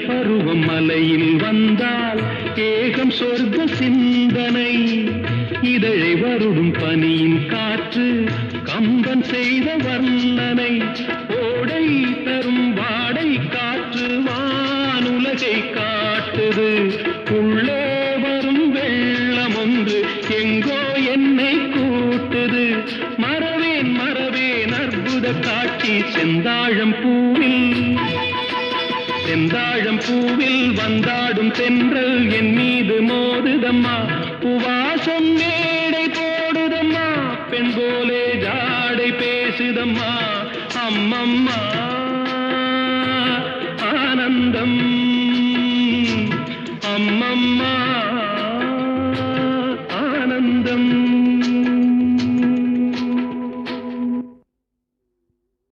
பருவம் மலையில் வந்தால் ஏகம் சொர்க்க சிந்தனை இதழை வருடும் பனியின் காற்று கம்பன் செய்த வர்ணனை ஓடை தரும் வாடை காற்று வானுலகை காட்டுது உள்ளே வரும் வெள்ளம் ஒன்று எங்கோ என்னை கூட்டுது மறவேன் மறவேன் அற்புத காட்சி செந்தாழம் பூவில் வந்தாடும் தென்றல் என் மீது மோதுதம்மா புவாசம் மேடை போடுதம்மா பெண் போலே ஜாடை பேசுதம்மா அம்மம்மா ஆனந்தம் அம்மம்மா